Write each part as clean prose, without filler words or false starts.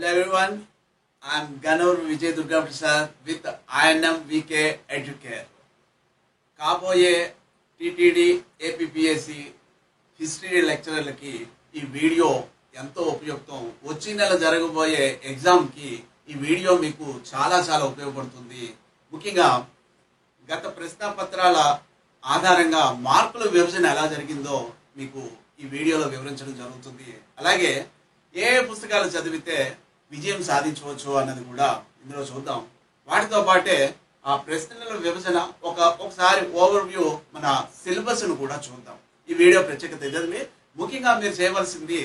Hello everyone, I am Ganur Vijay Durga Prasad with INM VK Educare. కాబోయే TTD APPSC history లెక్చరర్లకి ఈ video ఎంతో ఉపయుక్తం. వచ్చే నెల జరగబోయే ఎగ్జామ్కి ఈ వీడియో మీకు చాలా ఉపయోగపడుతుంది. ముఖ్యంగా గత ప్రశ్నపత్రాల ఆధారంగా మార్కుల విభజన ఎలా జరిగిందో మీకు ఈ వీడియోలో వివరించడం జరుగుతుంది. అలాగే ఏ పుస్తకాలు చదివితే విజయం సాధించవచ్చు అన్నది కూడా ఇందులో చూద్దాం. వాటితో పాటే ఆ ప్రశ్నల విభజన ఒకసారి ఓవర్వ్యూ మన సిలబస్ ను కూడా చూద్దాం. ఈ వీడియో ప్రత్యేకత ఇదే. ముఖ్యంగా మీరు చేయవలసింది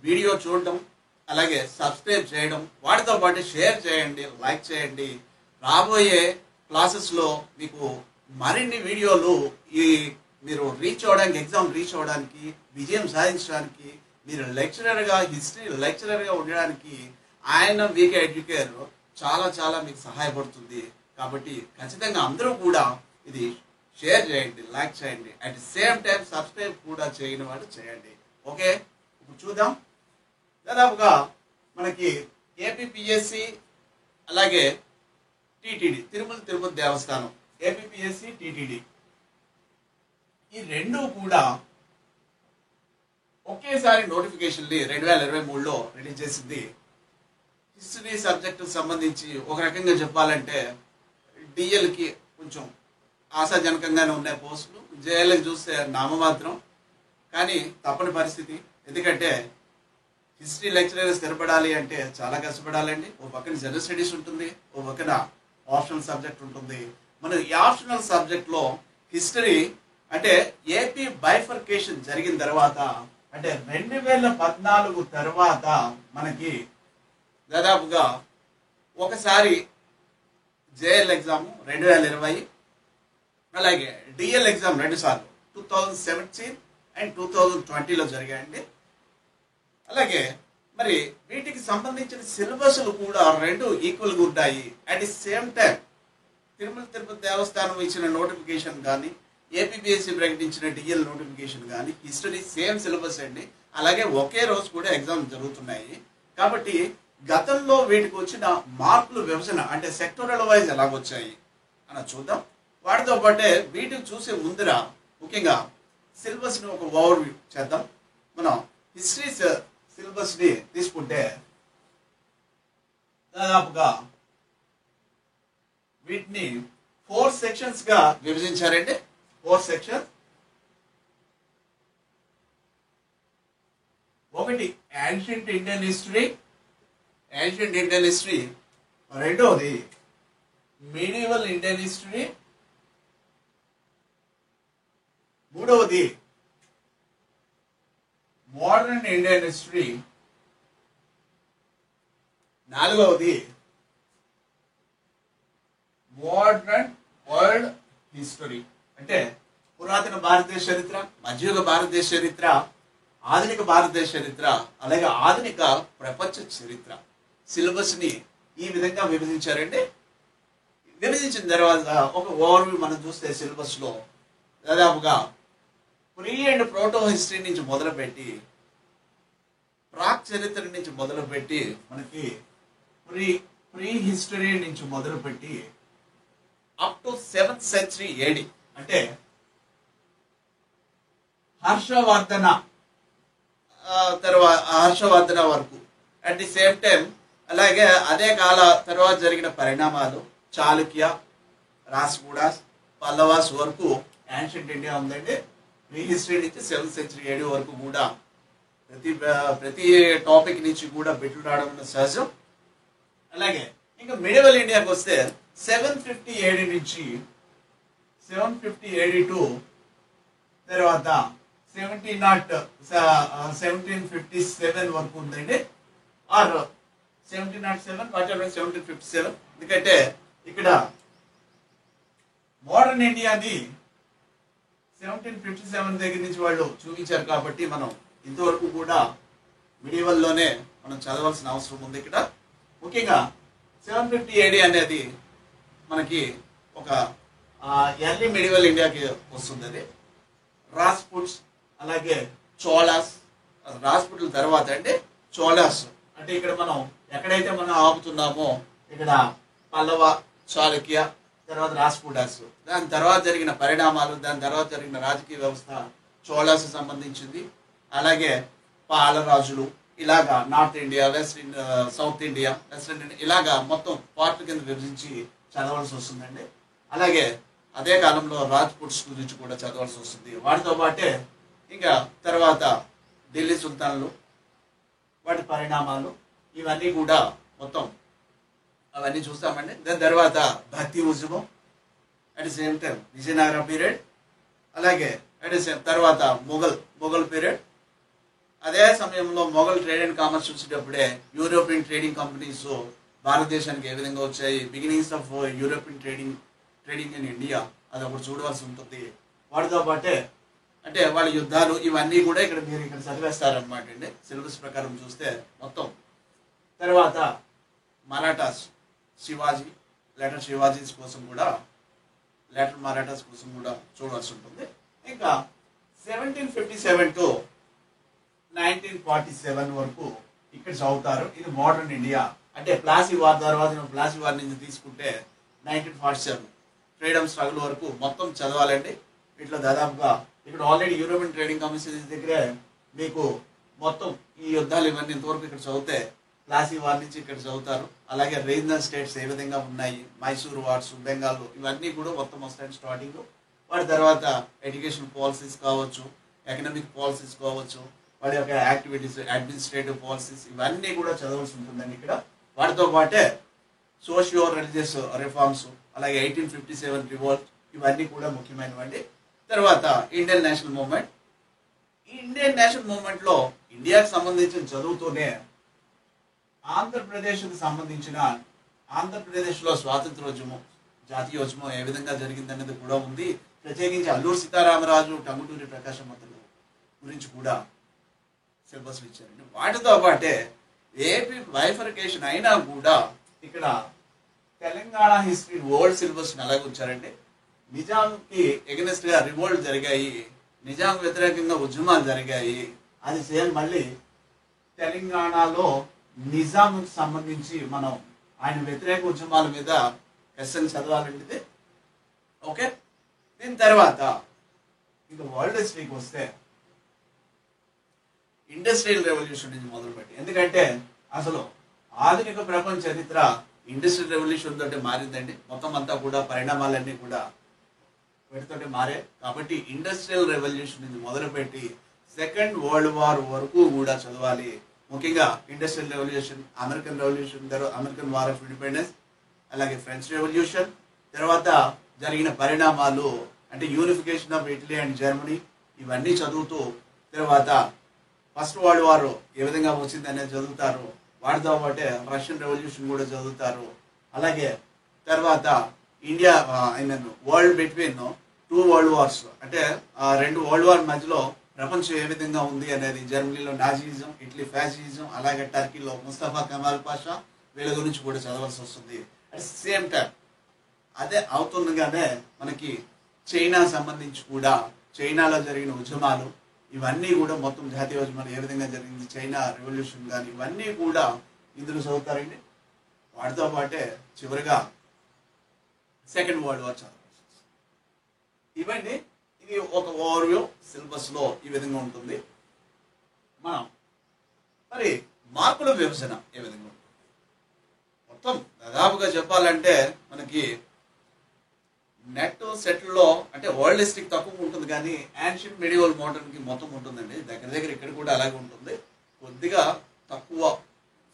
వీడియో చూడడం, అలాగే సబ్స్క్రైబ్ చేయడం, వాటితో పాటు షేర్ చేయండి, లైక్ చేయండి. రాబోయే క్లాసెస్లో మీకు మరిన్ని వీడియోలు మీరు రీచ్ అవ్వడానికి, ఎగ్జామ్ రీచ్ అవ్వడానికి, విజయం సాధించడానికి, మీరు లెక్చరర్గా, హిస్టరీ లెక్చరర్గా ఉండడానికి ఆయన వీకే ఎడ్యుకేర్ చాలా మీకు సహాయపడుతుంది. కాబట్టి ఖచ్చితంగా అందరూ కూడా ఇది షేర్ చేయండి, లైక్ చేయండి. At the same time subscribe కూడా చేయని వాడు చేయండి. ఓకే, ఇప్పుడు చూద్దాం. దాదాపుగా మనకి ఏపీపీఎస్సి అలాగే టీటీడీ, తిరుపతి దేవస్థానం, ఏపీపీఎస్సి టీటీడీ ఈ రెండు కూడా ఒకేసారి నోటిఫికేషన్ని 2023లో రిలీజ్ చేసింది. హిస్టరీ సబ్జెక్టు సంబంధించి ఒక రకంగా చెప్పాలంటే డిఎల్కి కొంచెం ఆశాజనకంగానే ఉన్నాయి పోస్టులు. జేఎల్కి చూస్తే నామమాత్రం, కానీ తప్పని పరిస్థితి. ఎందుకంటే హిస్టరీ లెక్చరర్ స్థిరపడాలి అంటే చాలా కష్టపడాలండి. ఓ పక్కన జనరల్ స్టడీస్ ఉంటుంది, ఓ పక్కన ఆప్షనల్ సబ్జెక్ట్ ఉంటుంది. మన ఈ ఆప్షనల్ సబ్జెక్ట్లో హిస్టరీ అంటే ఏపీ బైఫర్కేషన్ జరిగిన తర్వాత, అంటే 2014 తర్వాత మనకి దాదాపుగా ఒకసారి జేఎల్ ఎగ్జామ్ 2020, అలాగే డిఎల్ ఎగ్జామ్ 2 సార్లు 2017 అండ్ 2020లో జరిగాయండి. అలాగే మరి వీటికి సంబంధించిన సిలబస్లు కూడా 2 ఈక్వల్గా ఉంటాయి. At the same time Tirupati దేవస్థానం ఇచ్చిన నోటిఫికేషన్ కానీ, ఏపీపీఎస్సీ ప్రకటించిన డిఎల్ నోటిఫికేషన్ కానీ హిస్టరీ సేమ్ సిలబస్ అండి. అలాగే ఒకే రోజు కూడా ఎగ్జామ్ జరుగుతున్నాయి. కాబట్టి గతంలో వీటికి వచ్చిన మార్కులు విభజన అంటే సెక్టోరల్ వైజ్ ఎలాగొచ్చాయి అని చూద్దాం. వాటితో పాటే వీటిని చూసే ముందర ముఖ్యంగా సిలబస్ని ఒక ఓవర్వ్యూ చేద్దాం. మనం హిస్టరీ సిలబస్ని తీసుకుంటే దాదాపుగా వీటిని 4 సెక్షన్స్గా విభజించారండి. 4 సెక్షన్స్. ఒకటి యాన్షియంట్ ఇండియన్ హిస్టరీ, రెండవది మీడియవల్ ఇండియన్ హిస్టరీ, మూడవది మోడర్న్ ఇండియన్ హిస్టరీ, నాలుగవది మోడర్న్ వరల్డ్ హిస్టరీ అంటే పురాతన భారతదేశ చరిత్ర, మధ్యయుగ భారతదేశ చరిత్ర, ఆధునిక భారతదేశ చరిత్ర, అలాగే ఆధునిక ప్రపంచ చరిత్ర. సిలబస్ ని ఈ విధంగా విభజించారండి. విభజించిన తర్వాత ఒక ఓవర్వ్యూ మనం చూస్తే సిలబస్ లో దాదాపుగా ప్రీ అండ్ ప్రోటో హిస్టరీ నుంచి మొదలుపెట్టి, ప్రాక్ చరిత్ర నుంచి మొదలుపెట్టి, మనకి ప్రీ హిస్టరీ నుంచి మొదలుపెట్టి up to 7th century AD అంటే హర్షవర్ధన వరకు. అట్ ది సేమ్ టైం అలాగే అదే కాల తర్వాత జరిగిన పరిణామాలు, చాళుక్య, రాష్ట్రకూడాస్, పల్లవాస్ వరకు యాన్షియంట్ ఇండియా ఉందండి. ప్రీ హిస్టరీ నుంచి 7th century AD వరకు కూడా ప్రతి టాపిక్ నుంచి కూడా బిట్లు రావడం సహజం. అలాగే ఇంకా మిడివల్ ఇండియాకి వస్తే 750 AD నుంచి 750 AD టు తర్వాత 1757 వరకు ఉందండి. ఆర్ 1707 1757. ఎందుకంటే ఇక్కడ మోడర్న్ ఇండియాని 1757 దగ్గర నుంచి వాళ్ళు చూపించారు కాబట్టి మనం ఇంతవరకు కూడా మిడివల్లోనే మనం చదవాల్సిన అవసరం ఉంది. ఇక్కడ ముఖ్యంగా 750 AD అనేది మనకి ఒక ఎర్లీ మిడివల్ ఇండియాకి వస్తుంది. అది రాజ్పుట్స్, అలాగే చోళాస్, రాజ్పుట్ల తర్వాత అంటే చోళాస్ అంటే ఇక్కడ మనం ఎక్కడైతే మనం ఆపుతున్నామో ఇక్కడ పల్లవ, చాళుక్య, తర్వాత రాష్ట్రకూటాస్, దాని తర్వాత జరిగిన పరిణామాలు, దాని తర్వాత జరిగిన రాజకీయ వ్యవస్థ చోళాస్ సంబంధించింది. అలాగే పాలరాజులు, ఇలాగా north India, south India, western India, ఇలాగా మొత్తం పార్ట్ కింద విభజించి చదవాల్సి వస్తుందండి. అలాగే అదే కాలంలో రాజ్పుట్స్ గురించి కూడా చదవాల్సి వస్తుంది. వాటితో పాటే ఇంకా తర్వాత ఢిల్లీ సుల్తాన్లు, వాటి పరిణామాలు, ఇవన్నీ కూడా మొత్తం అవన్నీ చూస్తామండి. దాని తర్వాత భక్తి ఉద్యమం, at the same time Vijayanagara period, అలాగే అట్ ది సేమ్ తర్వాత మొఘల్ పీరియడ్. అదే సమయంలో మొఘల్ ట్రేడ్ అండ్ కామర్స్ చూసేటప్పుడే యూరోపియన్ ట్రేడింగ్ కంపెనీస్ భారతదేశానికి ఏ విధంగా వచ్చాయి, beginnings of European trading in India, అది ఒకటి చూడవలసి ఉంటుంది. వాటితో పాటే అంటే వాళ్ళ యుద్ధాలు, ఇవన్నీ కూడా ఇక్కడ మీరు ఇక్కడ చదివేస్తారనమాట అండి సిలబస్ ప్రకారం చూస్తే మొత్తం. తర్వాత మరాఠాస్, శివాజీ, లేటర్ శివాజీస్ కోసం కూడా, లేటర్ మరాఠాస్ కోసం కూడా చూడవలసి ఉంటుంది. ఇంకా 1757 టు 1947 వరకు ఇక్కడ చదువుతారు. ఇది మోడర్న్ ఇండియా. అంటే ప్లాసీ వార్ తర్వాత ప్లాసీ వార్ నుంచి తీసుకుంటే 1947 ఫ్రీడమ్ స్ట్రగుల్ వరకు మొత్తం చదవాలండి. ఇట్లా దాదాపుగా ఇక్కడ ఆల్రెడీ యూరోపియన్ ట్రేడింగ్ కమిషన్ దగ్గరే మీకు మొత్తం ఈ యుద్ధాలు ఇవన్నీ ఇంతవరకు ఇక్కడ చదివితే ప్లాసీ వార్ నుంచి ఇక్కడ చదువుతారు. అలాగే రీజనల్ స్టేట్స్ ఏ విధంగా ఉన్నాయి, మైసూర్ వార్స్, బెంగాల్, ఇవన్నీ కూడా మొత్తం వస్తాయి స్టార్టింగ్. వాటి తర్వాత ఎడ్యుకేషన్ పాలసీస్ కావచ్చు, ఎకనామిక్ పాలసీస్ కావచ్చు, వాటి యొక్క యాక్టివిటీస్, అడ్మినిస్ట్రేటివ్ పాలసీస్, ఇవన్నీ కూడా చదవాల్సి ఉంటుందండి ఇక్కడ. వాటితో పాటే సోషియో రిలీజియస్ రిఫార్మ్స్, అలాగే 1857 రివోల్ట్, ఇవన్నీ కూడా ముఖ్యమైనవండి. తర్వాత ఇండియన్ నేషనల్ మూవ్మెంట్. ఈ ఇండియన్ నేషనల్ మూవ్మెంట్ లో ఇండియాకి సంబంధించిన చదువుతూనే ఆంధ్రప్రదేశ్కి సంబంధించిన ఆంధ్రప్రదేశ్లో స్వాతంత్రోద్యమం, జాతీయోద్యమం ఏ విధంగా జరిగిందనేది కూడా ఉంది. ప్రత్యేకించి అల్లూరు సీతారామరాజు, టంగుటూరి ప్రకాశం పంతులు గురించి కూడా సిలబస్ ఇచ్చారండి. వాటితో పాటే ఏపీ బైఫర్కేషన్ అయినా కూడా ఇక్కడ తెలంగాణ హిస్టరీ ఓల్డ్ సిలబస్ అలాగే ఉంచారండి. నిజాంకి ఎగనెస్ట్ గా రివోల్ట్ జరిగాయి, నిజాం వ్యతిరేకంగా ఉద్యమాలు జరిగాయి. అది సేమ్ మళ్ళీ తెలంగాణలో నిజాంకి సంబంధించి మనం ఆయన వ్యతిరేక ఉద్యమాల మీద ఎస్ఎన్ చదవాలంటే ఓకే. దీని తర్వాత ఇంకా వరల్డ్ హిస్టరీకి వస్తే ఇండస్ట్రియల్ రెవల్యూషన్ నుంచి మొదలుపెట్టి, ఎందుకంటే అసలు ఆధునిక ప్రపంచ చరిత్ర ఇండస్ట్రియల్ రెవల్యూషన్ తోటి మారిందండి. మొత్తం అంతా కూడా పరిణామాలన్నీ కూడా వీటితోటి మారే. కాబట్టి ఇండస్ట్రియల్ రెవల్యూషన్ నుంచి మొదలుపెట్టి సెకండ్ వరల్డ్ వార్ వరకు కూడా చదవాలి. ముఖ్యంగా industrial revolution, American revolution, American war of independence, అలాగే ఫ్రెంచ్ రెవల్యూషన్, తర్వాత జరిగిన పరిణామాలు అంటే unification of Italy and Germany, ఇవన్నీ చదువుతూ తర్వాత ఫస్ట్ వరల్డ్ వార్ ఏ విధంగా వచ్చింది అనేది చదువుతారు. వాటితో పాటే రష్యన్ రెవల్యూషన్ కూడా చదువుతారు. అలాగే తర్వాత India world between two world wars, అంటే రెండు వరల్డ్ వార్ మధ్యలో ప్రపంచం ఏ విధంగా ఉంది అనేది, జర్మనీలో నాజీయిజం, ఇటలీ ఫ్యాసిజం, అలాగే టర్కీలో ముస్తఫా కమాల్ పాషా, వీళ్ళ గురించి కూడా చదవాల్సి వస్తుంది. అట్ సేమ్ టైం అదే అవుతుండగానే మనకి చైనా సంబంధించి కూడా చైనాలో జరిగిన ఉద్యమాలు, ఇవన్నీ కూడా మొత్తం జాతీయ ఉద్యమాలు ఏ విధంగా జరిగింది, చైనా రెవల్యూషన్ కానీ, ఇవన్నీ కూడా ఇందులో చదువుతారండి. వాటితో పాటే చివరిగా సెకండ్ వరల్డ్ వార్ చదవాల్సి వస్తుంది. ఇవన్నీ ఇది ఒక ఓవర్వ్యూ సిలబస్ లో ఈ విధంగా ఉంటుంది. మనం మరి మార్కుల విభజన ఏ విధంగా ఉంటుంది మొత్తం దాదాపుగా చెప్పాలంటే మనకి నెట్ సెట్లో అంటే వరల్డ్ హిస్టరీ తక్కువ ఉంటుంది, కానీ యాన్షియంట్ మెడివల్ మోడర్న్ కి మొత్తం ఉంటుందండి. దగ్గర దగ్గర ఇక్కడ కూడా అలాగే ఉంటుంది. కొద్దిగా తక్కువ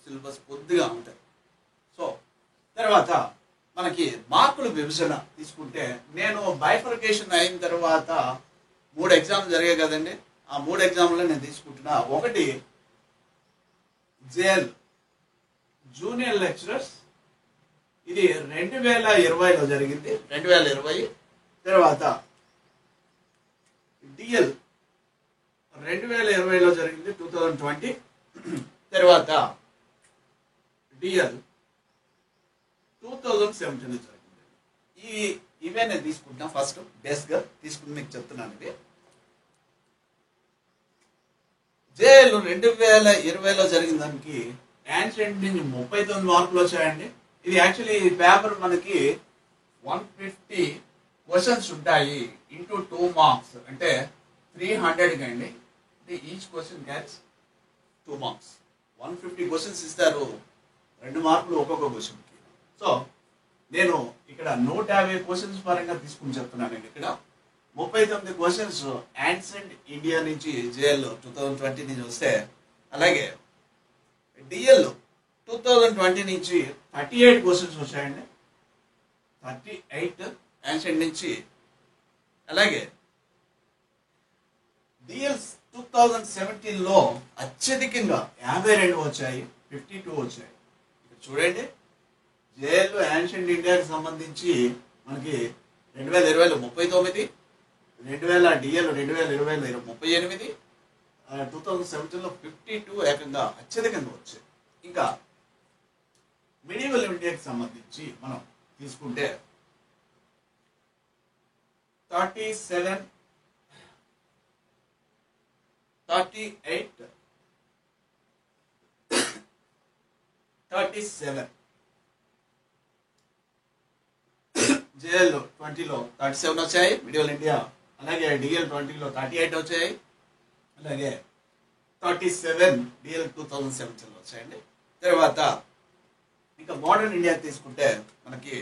సిలబస్ కొద్దిగా ఉంటాయి. సో తర్వాత మనకి మార్కుల విభజన తీసుకుంటే, నేను బైఫర్కేషన్ అయిన తర్వాత 3 ఎగ్జామ్లు జరిగాయి కదండి. ఆ 3 ఎగ్జామ్లో నేను తీసుకుంటున్నా. ఒకటి జేఎల్ జూనియర్ లెక్చరర్స్, ఇది 2020లో జరిగింది, 2020. తర్వాత డిఎల్ 2020లో జరిగింది, 2020. తర్వాత డిఎల్ 2017 జరిగింది. ఇవే నేను తీసుకుంటున్నా. ఫస్ట్ బేస్గా తీసుకుని మీకు చెప్తున్నాను. ఇది జేఎల్ 2020లో జరిగిన దానికి యాన్షియంట్ నుంచి 39 మార్కులు వచ్చాయండి. ఇది యాక్చువల్లీ ఈ పేపర్ మనకి 150 క్వశ్చన్స్ ఉంటాయి ఇంటూ 2 మార్క్స్ అంటే 300 అండి. అంటే each question gets 2 marks. 150 questions ఇస్తారు, 2 మార్కులు ఒక్కొక్క క్వశ్చన్కి. సో నేను ఇక్కడ 150 క్వశ్చన్స్ పరంగా తీసుకుని చెప్తున్నానండి. ఇక్కడ 39 క్వశ్చన్స్ యాన్షియంట్ ఇండియా నుంచి జేఎల్ 2020 నుంచి వస్తే, అలాగే డిఎల్ 2020 నుంచి 38 క్వశ్చన్స్ వచ్చాయండి. 38 యాన్షియంట్ నుంచి. అలాగే డిఎల్ 2017లో అత్యధికంగా 52 వచ్చాయి, 52 వచ్చాయి. చూడండి, జేఎల్ యాన్షియంట్ ఇండియాకి సంబంధించి మనకి 2020లో 39, 2000 డిఎల్ 2020లో 38, 2017లో 52 ఏకంగా అత్యధికంగా వచ్చాయి. ఇంకా మిడివల్ ఇండియాకి సంబంధించి మనం తీసుకుంటే 37, 38, 37 జేఎల్ 20లో 37 వచ్చాయి మిడివల్ ఇండియా. అలాగే డిఎల్ 20లో 38 వచ్చాయి. అలాగే 37 డిఎల్ 2017లో వచ్చాయండి. తర్వాత ఇంకా మోడర్న్ ఇండియా తీసుకుంటే మనకి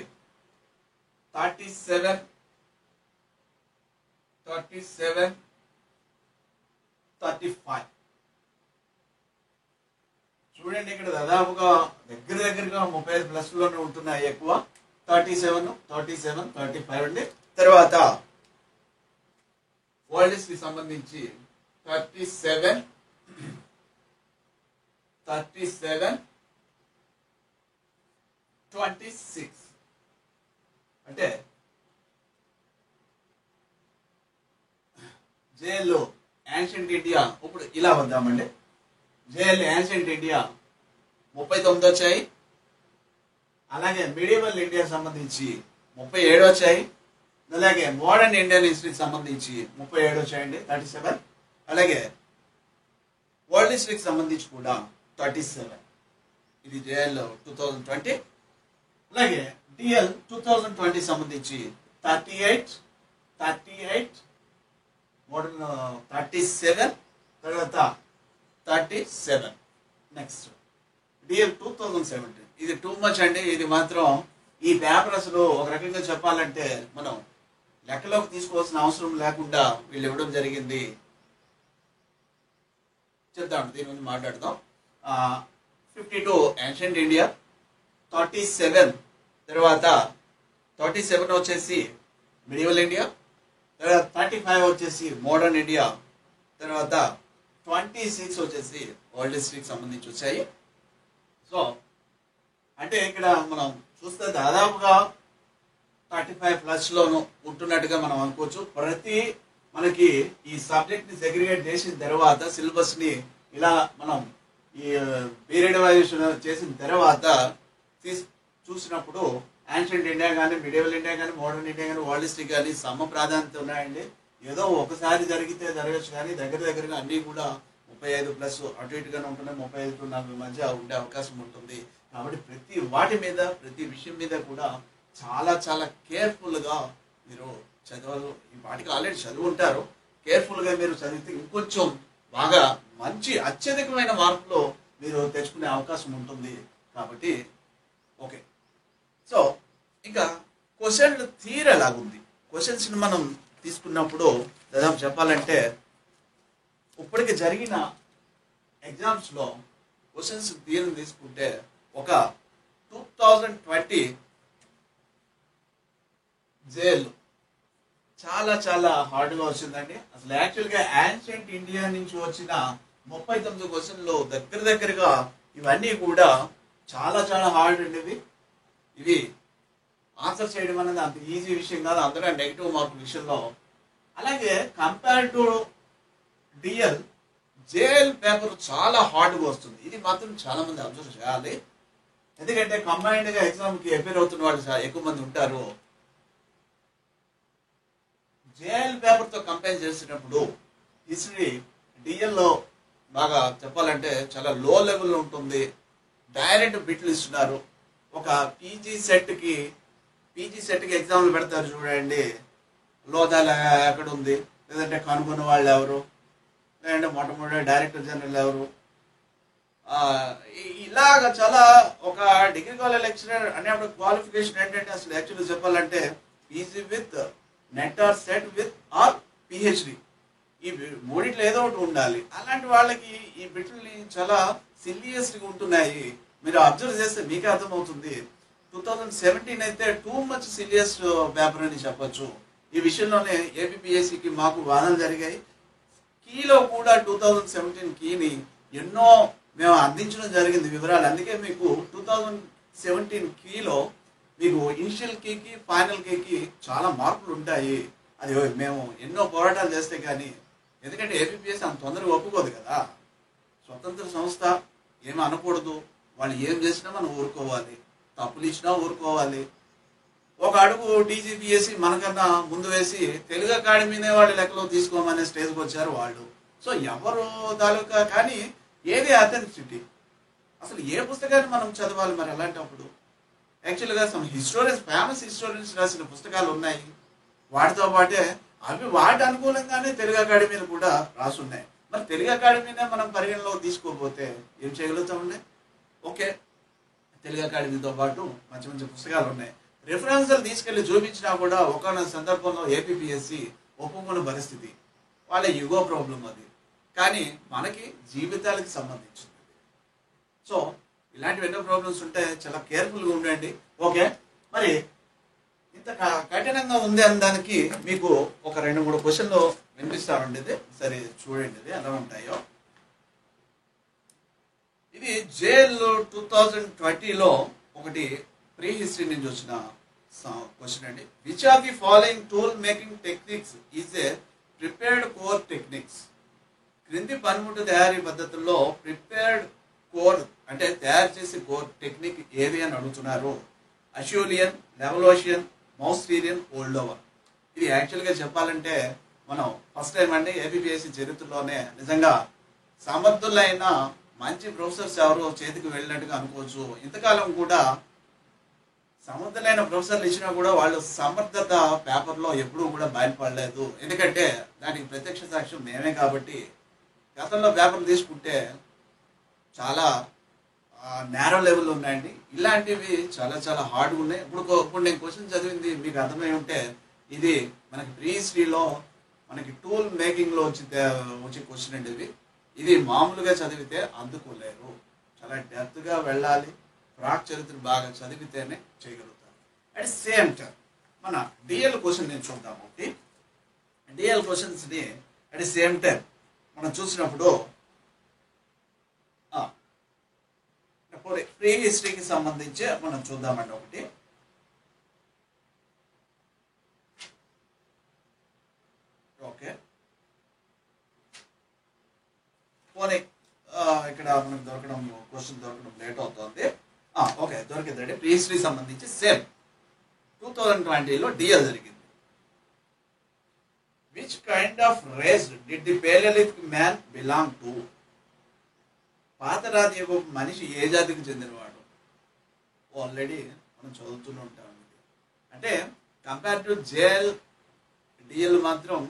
37, 35. చూడండి, ఇక్కడ దాదాపుగా దగ్గరగా 35+ లోనే ఉంటున్నాయి ఎక్కువ. 37, 35 అండి. తర్వాత వరల్డ్ కి సంబంధించి 37, 26 అంటే జేఎల్లో యాన్షియంట్ ఇండియా. ఇప్పుడు ఇలా వద్దామండి. జేఎల్ యాన్షియంట్ ఇండియా 39 వచ్చాయి. అలాగే మిడివల్ ఇండియా సంబంధించి 37 వచ్చాయి. అలాగే మోడర్న్ ఇండియన్ హిస్టరీకి సంబంధించి 37 వచ్చాయండి, 37. అలాగే వరల్డ్ హిస్టరీకి సంబంధించి కూడా 37. ఇది జేఎల్ 2020. అలాగే డిఎల్ 2020 సంబంధించి 38, మోడర్న్ 37, తర్వాత 37. Next DL 2017. ఇది టూ మచ్ అండి. ఇది మాత్రం ఈ పేపర్ అసలు ఒక రకంగా చెప్పాలంటే మనం లెక్కలోకి తీసుకోవాల్సిన అవసరం లేకుండా వీళ్ళు ఇవ్వడం జరిగింది. చెప్తాం, దీని గురించి మాట్లాడదాం. 52 యాన్షియంట్ ఇండియా, 37 తర్వాత 37 వచ్చేసి మిడివల్ ఇండియా, తర్వాత 35 వచ్చేసి మోడర్న్ ఇండియా, తర్వాత 26 వచ్చేసి వరల్డ్ హిస్టరీకి సంబంధించి వచ్చాయి. సో అంటే ఇక్కడ మనం చూస్తే దాదాపుగా 35+ లోను ఉంటున్నట్టుగా మనం అనుకోవచ్చు. ప్రతి మనకి ఈ సబ్జెక్ట్ ని సెగ్రిగేట్ చేసిన తర్వాత సిలబస్ ని ఇలా మనం ఈ పీరియడ్ వైజ్ చేసిన తర్వాత చూసినప్పుడు యాన్షియంట్ ఇండియా కానీ, మిడివల్ ఇండియా కానీ, మోడర్న్ ఇండియా కానీ, వరల్డ్ హిస్టరీ కానీ సమ ప్రాధాన్యత ఉన్నాయండి. ఏదో ఒకసారి జరిగితే జరగచ్చు, కానీ దగ్గరగా అన్ని కూడా 35+ అటు ఇటుగానే ఉంటున్నాయి. 35 to 40 మధ్య ఉండే అవకాశం ఉంటుంది. కాబట్టి ప్రతి వాటి మీద, ప్రతి విషయం మీద కూడా చాలా కేర్ఫుల్గా మీరు చదవాలి. ఈ వాటికి ఆల్రెడీ చదువు ఉంటారు. కేర్ఫుల్గా మీరు చదివితే ఇంకొంచెం బాగా మంచి అత్యధికమైన మార్కులు మీరు తెచ్చుకునే అవకాశం ఉంటుంది. కాబట్టి ఓకే. సో ఇంకా క్వశ్చన్ థియరీ ఎలాగుంది? క్వశ్చన్స్ని మనం తీసుకున్నప్పుడు దాదాపు చెప్పాలంటే ఇప్పటికి జరిగిన ఎగ్జామ్స్లో క్వశ్చన్స్ థియరీ తీసుకుంటే ఒక 2020 జేఎల్ చాలా హార్డ్గా వచ్చిందండి. అసలు యాక్చువల్గా యాన్షియంట్ ఇండియా నుంచి వచ్చిన 39 క్వశ్చన్లు దగ్గరగా ఇవన్నీ కూడా చాలా హార్డ్ అండి. ఇవి ఆన్సర్ చేయడం అనేది అంత ఈజీ విషయం కాదు, అందులో నెగిటివ్ మార్క్ విషయంలో. అలాగే compare to DL, JL paper చాలా హార్డ్గా వస్తుంది. ఇది మాత్రం చాలా మంది అబ్జర్వ్ చేయాలి. ఎందుకంటే కంబైన్డ్గా ఎగ్జామ్కి అపేర్ అవుతున్న వాళ్ళు ఎక్కువ మంది ఉంటారు. జేఎల్ పేపర్తో కంపేర్ చేసినప్పుడు హిస్టరీ డిఎల్లో బాగా చెప్పాలంటే చాలా లో లెవెల్లో ఉంటుంది. డైరెక్ట్ బిట్లు ఇస్తున్నారు. ఒక పీజీ సెట్కి ఎగ్జామ్లు పెడతారు చూడండి, లోదాల ఎక్కడ ఉంది, లేదంటే కనుగొన్న వాళ్ళు ఎవరు, లేదంటే మొట్టమొదటి డైరెక్టర్ జనరల్ ఎవరు, ఇలాగ చాలా ఒక డిగ్రీ కాలేజ్ లెక్చరర్ అనేప్పుడు క్వాలిఫికేషన్ ఏంటంటే అసలు యాక్చువల్గా చెప్పాలంటే PG with NET or SET with or PhD, ఈ మూడిట్లో ఏదో ఒకటి ఉండాలి. అలాంటి వాళ్ళకి ఈ బిట్లని చాలా సిలియస్గా ఉంటున్నాయి. మీరు అబ్జర్వ్ చేస్తే మీకే అర్థమవుతుంది. 2017 అయితే టూ మచ్ సీరియస్ పేపర్ అని చెప్పొచ్చు. ఈ విషయంలోనే ఏపీపీఎస్సికి మాకు వాదనలు జరిగాయి. కీలో కూడా 2017 కీని ఎన్నో మేము అందించడం జరిగింది వివరాలు. అందుకే మీకు 2017 కీలో మీకు ఇనిషియల్ కీకి ఫైనల్ కీకి చాలా మార్పులు ఉంటాయి. అది మేము ఎన్నో పోరాటాలు చేస్తే కానీ, ఎందుకంటే ఏపీపీఎస్సీ అంత తొందరగా ఒప్పుకోదు కదా. స్వతంత్ర సంస్థ ఏమి అనకూడదు, వాళ్ళు ఏం చేసినా మనం ఊరుకోవాలి, తప్పులు ఇచ్చినా ఊరుకోవాలి. ఒక అడుగు టీజీపీఎస్సీ మనకన్నా ముందు వేసి తెలుగు అకాడమీనే వాళ్ళు లెక్కలో తీసుకోమనే స్టేజ్కి వచ్చారు వాళ్ళు. సో ఎవరు తాలూకా కానీ ఏది అథెంటిసిటీ, అసలు ఏ పుస్తకాన్ని మనం చదవాలి మరి అలాంటప్పుడు? యాక్చువల్గా ఫేమస్ హిస్టోరియన్స్ రాసిన పుస్తకాలు ఉన్నాయి, వాటితో పాటే అవి వాటి అనుకూలంగానే తెలుగు అకాడమీలు కూడా రాసున్నాయి. మరి తెలుగు అకాడమీనే మనం పరిగణలో తీసుకోకపోతే ఏం చేయగలుగుతామండి? ఓకే, తెలుగు అకాడమీతో పాటు మంచి మంచి పుస్తకాలు ఉన్నాయి, రిఫరెన్స్లు తీసుకెళ్లి చూపించినా కూడా ఒకనొక సందర్భంలో ఏపీపీఎస్సీ ఒప్పుకున్న పరిస్థితి, వాళ్ళ యుగో ప్రాబ్లం అది. కానీ మనకి జీవితాలకు సంబంధించింది. సో ఇలాంటివి ఎన్నో ప్రాబ్లమ్స్ ఉంటే చాలా కేర్ఫుల్గా ఉండండి. ఓకే, మరి ఇంత కఠినంగా ఉంది అనడానికి మీకు ఒక 2-3 క్వశ్చన్లు వినిపిస్తామండి. ఇది సరే చూడండి, ఇది ఎలా ఉంటాయో. ఇది జేఎల్ 2020లో ఒకటి ప్రీ హిస్టరీ నుంచి వచ్చిన క్వశ్చన్ అండి. Which are the following tool making techniques is a prepared core techniques? క్రింది పనిముట్టు తయారీ పద్ధతుల్లో ప్రిపేర్డ్ కోర్ అంటే తయారు చేసే కోర్ టెక్నిక్ ఏది అని అడుగుతున్నారు. అష్యూలియన్, లెవలోషియన్, మౌస్టీరియన్, ఓల్డోవర్. ఇది యాక్చువల్గా చెప్పాలంటే మనం ఫస్ట్ టైం అండి ఏపీపీఎస్సీ చరిత్రలోనే నిజంగా సమర్థులైన మంచి ప్రొఫెసర్స్ ఎవరు చేతికి వెళ్ళినట్టుగా అనుకోవచ్చు. ఇంతకాలం కూడా సమర్థులైన ప్రొఫెసర్లు ఇచ్చినా కూడా వాళ్ళు సమర్థత పేపర్లో ఎప్పుడూ కూడా బయటపడలేదు. ఎందుకంటే దానికి ప్రత్యక్ష సాక్ష్యం మేమే కాబట్టి. గతంలో పేపర్లు తీసుకుంటే చాలా నేరో లెవెల్ ఉన్నాయండి, ఇలాంటివి చాలా చాలా హార్డ్గా ఉన్నాయి. ఇప్పుడు నేను క్వశ్చన్ చదివింది మీకు అర్థమై ఉంటే ఇది మనకి ప్రీ హిస్టరీలో మనకి టూల్ మేకింగ్లో వచ్చే క్వశ్చన్ అండి. ఇది మామూలుగా చదివితే అందుకోలేరు, చాలా డెప్త్గా వెళ్ళాలి, ప్రాక్ చరిత్ర బాగా చదివితేనే చేయగలుగుతారు. అట్ సేమ్ టైం మన డిఎల్ క్వశ్చన్ నేను చూద్దాము. ఓకే, డిఎల్ క్వశ్చన్స్ని అట్ సేమ్ టైం మనం చూసినప్పుడు ప్రీ హిస్టరీకి సంబంధించి మనం చూద్దామండి. ఒకటి ఓకే, పోనీ ఇక్కడ మనకు క్వశ్చన్ దొరకడం లేట్ అవుతుంది. ఓకే, దొరికిందండి. ప్రీ హిస్టరీ సంబంధించి సేమ్ 2020లో డిఎల్ జరిగింది. Which kind of race did the Paleolithic man belong to? పాతరాతి యుగ మనిషి ఏ జాతికి చెందినవాడు? ఆల్రెడీ మనం చదువుతూనే ఉంటాం. అంటే కంపేర్ టు జేఎల్, డిఎల్ మాత్రం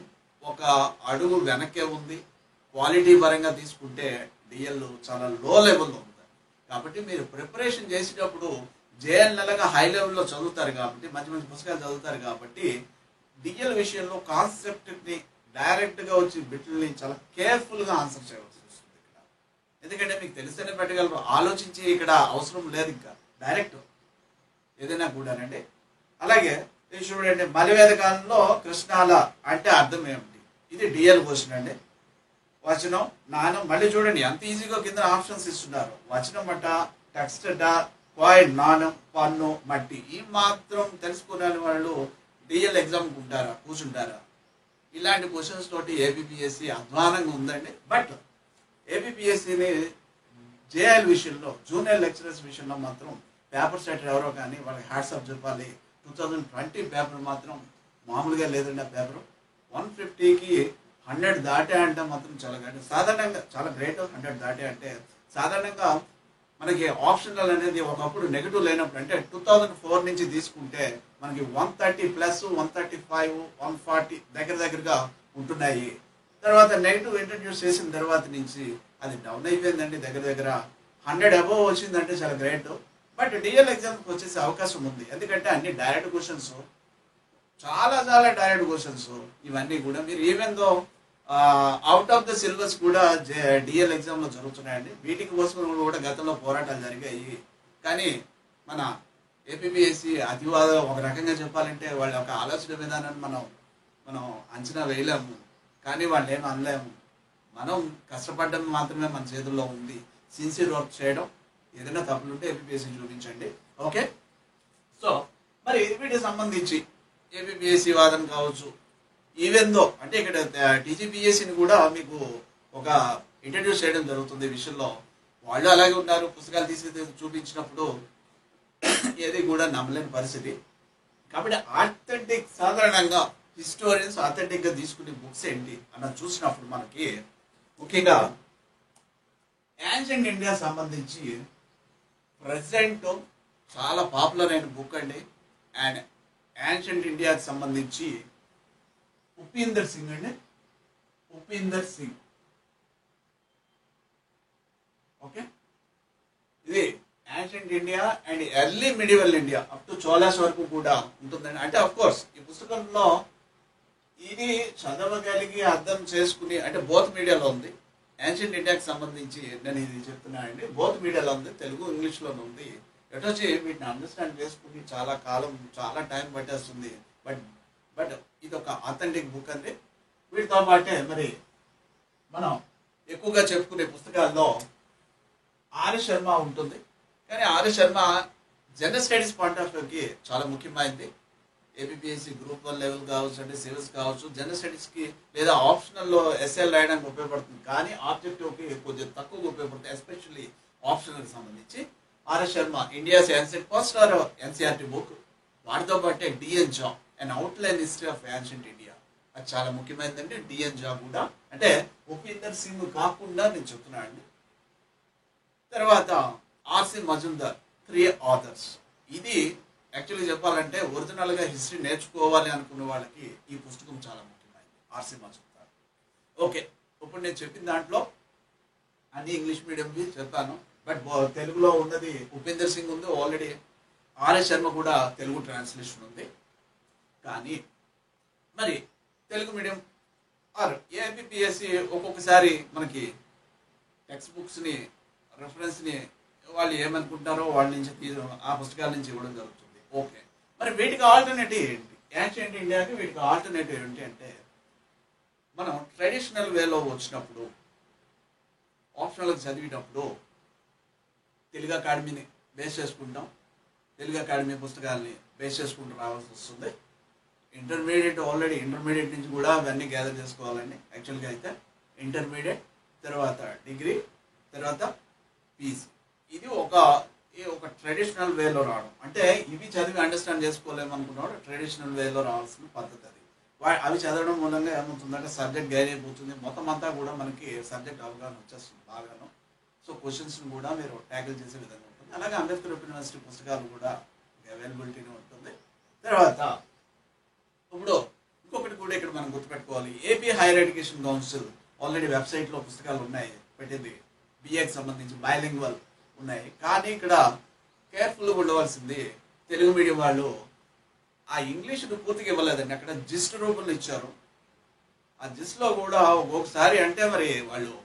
ఒక అడుగు వెనక్కే ఉంది. క్వాలిటీ పరంగా తీసుకుంటే డిఎల్ చాలా లో లెవెల్లో ఉంది. కాబట్టి మీరు ప్రిపరేషన్ చేసేటప్పుడు జేఎల్ నెలగా హై లెవెల్లో చదువుతారు కాబట్టి, మంచి మంచి పుస్తకాలు చదువుతారు కాబట్టి, డిఎల్ విషయంలో కాన్సెప్ట్ని డైరెక్ట్గా వచ్చి బిట్లని చాలా కేర్ఫుల్గా ఆన్సర్ చేయవలసి వస్తుంది ఇక్కడ. ఎందుకంటే మీకు తెలిస్తేనే పెట్టగలరు, ఆలోచించి ఇక్కడ అవసరం లేదు, ఇంకా డైరెక్ట్ ఏదైనా కూడానండి. అలాగే చూడండి, మలివేద కాలంలో కృష్ణాల అంటే అర్థం ఏమిటి? ఇది డిఎల్ క్వశ్చన్ అండి. వచనం, నాణం. మళ్ళీ చూడండి ఎంత ఈజీగా కింద ఆప్షన్స్ ఇస్తున్నారు. వచనం అట, టెక్స్ట్ అట, కాయిన్, నాణం, పన్ను, మట్టి. ఈ మాత్రం తెలుసుకునే వాళ్ళు డిఎల్ ఎగ్జామ్ కూర్చుంటారా? ఇలాంటి క్వశ్చన్స్ తోటి ఏపీపీఎస్సీ అధ్వానంగా ఉందండి. బట్ ఏపీపీఎస్సీని జేఎల్ విషయంలో, జూనియర్ లెక్చరర్స్ విషయంలో మాత్రం పేపర్ సెటర్ ఎవరో కానీ వాళ్ళకి హ్యాట్సాప్ చెప్పాలి. 2020 పేపర్ మాత్రం మామూలుగా లేదండి. ఆ పేపర్ 150కి 100 దాటే అంటే మాత్రం చాలా గ్రేట్. సాధారణంగా చాలా గ్రేట్ 100 దాటే అంటే. సాధారణంగా మనకి ఆప్షనల్ అనేది ఒకప్పుడు నెగిటివ్ లేనప్పుడు అంటే 2004 నుంచి తీసుకుంటే మనకి 130+, 135, 140 దగ్గరగా ఉంటున్నాయి. తర్వాత నెగిటివ్ ఇంట్రడ్యూస్ చేసిన తర్వాత నుంచి అది డౌన్ అయిపోయిందండి. దగ్గర 100 అబోవ్ వచ్చిందంటే చాలా గ్రేట్. బట్ డిఎల్ ఎగ్జామ్కి వచ్చేసే అవకాశం ఉంది. ఎందుకంటే అన్ని డైరెక్ట్ క్వశ్చన్స్, చాలా డైరెక్ట్ క్వశ్చన్స్. ఇవన్నీ కూడా మీరు even though out of the syllabus కూడా డిఎల్ ఎగ్జామ్లో జరుగుతున్నాయండి. వీటికి కోసం కూడా గతంలో పోరాటాలు జరిగాయి. కానీ మన ఏపీపీఎస్సీ అతివాదం ఒక రకంగా చెప్పాలంటే వాళ్ళ యొక్క ఆలోచన విధానాన్ని మనం అంచనా వేయలేము. కానీ వాళ్ళు ఏమీ అనలేము. మనం కష్టపడడం మాత్రమే మన చేతుల్లో ఉంది. సిన్సియర్ వర్క్ చేయడం, ఏదైనా తప్పులుంటే ఏపీపీఎస్సీ చూపించండి. ఓకే. సో మరి వీటికి సంబంధించి ఏపీపీఎస్సీ వాదన కావచ్చు, ఈవెన్ దో అంటే ఇక్కడ టీజీపీఎస్సీని కూడా మీకు ఒక ఇంట్రడ్యూస్ చేయడం జరుగుతుంది. ఈ విషయంలో వాళ్ళు అలాగే ఉన్నారు. పుస్తకాలు తీసి చూపించినప్పుడు ఏది కూడా నమ్మలేని పరిస్థితి. కాబట్టి ఆథెంటిక్, సాధారణంగా హిస్టోరియన్స్ ఆథెంటిక్గా తీసుకునే బుక్స్ ఏంటి అన్నది చూసినప్పుడు మనకి ముఖ్యంగా యాన్షియంట్ ఇండియా సంబంధించి ప్రెసెంట్ చాలా పాపులర్ అయిన బుక్ అండి. అండ్ యాన్షియంట్ ఇండియాకి సంబంధించి ఉపేందర్ సింగ్ అండి, ఉపేందర్ సింగ్. ఓకే, ఇది ancient India and early medieval India up to Cholas వరకు కూడా ఉంటుందండి. అంటే అఫ్ కోర్స్ ఈ పుస్తకంలో ఇది చదవగలిగి అర్థం చేసుకుని, అంటే బోత్ మీడియాలో ఉంది. యాన్షియంట్ ఇండియాకి సంబంధించి నేను ఇది చెప్తున్నానండి, బోత్ మీడియాలో ఉంది, తెలుగు ఇంగ్లీష్లోనే ఉంది. ఎటొచ్చి వీటిని అండర్స్టాండ్ చేసుకుని చాలా కాలం, చాలా టైం పట్టేస్తుంది. బట్ ఇది ఒక ఆథెంటిక్ బుక్ అండి. వీటితో పాటే మరి మనం ఎక్కువగా చెప్పుకునే పుస్తకాల్లో ఆర్య శర్మ ఉంటుంది. కానీ Arya Sharma general studies point of వ్యూకి చాలా ముఖ్యమైనది. ఏపీపీఎస్సీ గ్రూప్ 1 లెవెల్ కావచ్చు, అంటే సివిల్స్ కావచ్చు, జనరల్ స్టడీస్కి లేదా ఆప్షనల్లో ఎస్ఎల్ రాయడానికి ఉపయోగపడుతుంది. కానీ ఆబ్జెక్టివ్కి కొంచెం తక్కువగా ఉపయోగపడుతుంది, ఎస్పెషల్లీ ఆప్షనల్కి సంబంధించి. Arya Sharma India's ancient past or NCERT book. వాటితో పాటే D N Jha and outline history of ancient India, అది చాలా ముఖ్యమైనదండి. డిఎన్ జా కూడా, అంటే ఉపేందర్ సింగ్ కాకుండా నేను చెప్తున్నాను. తర్వాత ఆర్సి మజుందార్, 3 ఆథర్స్. ఇది యాక్చువల్లీ చెప్పాలంటే ఒరిజినల్గా హిస్టరీ నేర్చుకోవాలి అనుకున్న వాళ్ళకి ఈ పుస్తకం చాలా ముఖ్యమైనది, ఆర్సి మజుందార్. ఓకే, ఇప్పుడు నేను చెప్పిన దాంట్లో అన్ని ఇంగ్లీష్ మీడియంవి చెప్పాను. బట్ తెలుగులో ఉన్నది ఉపేందర్ సింగ్ ఉంది ఆల్రెడీ. ఆర్య శర్మ కూడా తెలుగు ట్రాన్స్లేషన్ ఉంది. కానీ మరి తెలుగు మీడియం ఆర్ ఏపీపీఎస్సీ ఒక్కొక్కసారి మనకి టెక్స్ట్ బుక్స్ని, రెఫరెన్స్ని వాళ్ళు ఏమనుకుంటారో వాళ్ళ నుంచి ఆ పుస్తకాల నుంచి ఇవ్వడం జరుగుతుంది. ఓకే, మరి వీటికి ఆల్టర్నేటివ్ ఏంటి? యాన్షియంట్ ఇండియాకి వీటికి ఆల్టర్నేటివ్ ఏంటి అంటే, మనం ట్రెడిషనల్ వేలో వచ్చినప్పుడు, ఆప్షనల్కి చదివేటప్పుడు తెలుగు అకాడమీని బేస్ చేసుకుంటాం. తెలుగు అకాడమీ పుస్తకాలని బేస్ చేసుకుంటూ రావాల్సి వస్తుంది. ఇంటర్మీడియట్ నుంచి కూడా అవన్నీ గ్యాదర్ చేసుకోవాలండి. యాక్చువల్గా అయితే ఇంటర్మీడియట్, తర్వాత డిగ్రీ, తర్వాత పీజీ. ఇది ఒక ట్రెడిషనల్ వేలో రావడం. అంటే ఇవి చదివి అండర్స్టాండ్ చేసుకోలేమనుకున్నాడు, ట్రెడిషనల్ వేలో రావాల్సిన పద్ధతి అది. అవి చదవడం మూలంగా ఏమవుతుందంటే సబ్జెక్ట్ గైడ్ అయిపోతుంది. మొత్తం అంతా కూడా మనకి సబ్జెక్ట్ అవగాహన వచ్చేస్తుంది బాగాను. సో క్వశ్చన్స్ని కూడా మీరు ట్యాకిల్ చేసే విధంగా ఉంటుంది. అలాగే అంబేద్కర్ యూనివర్సిటీ పుస్తకాలు కూడా అవైలబిలిటీనే ఉంటుంది. తర్వాత ఇప్పుడు ఇంకొకటి కూడా ఇక్కడ మనం గుర్తుపెట్టుకోవాలి, AP higher education council already వెబ్సైట్లో పుస్తకాలు ఉన్నాయి పెట్టింది. బిఏకి సంబంధించి బైలింగ్వల్ ఉన్నాయి. కానీ ఇక్కడ కేర్ఫుల్గా ఉండవలసింది, తెలుగు మీడియం వాళ్ళు ఆ ఇంగ్లీష్ను పూర్తిగా ఇవ్వలేదండి. అక్కడ జిస్ట్ రూపంలో ఇచ్చారు. ఆ జిస్ట్లో కూడా ఒక్కొక్కసారి అంటే మరి వాళ్ళు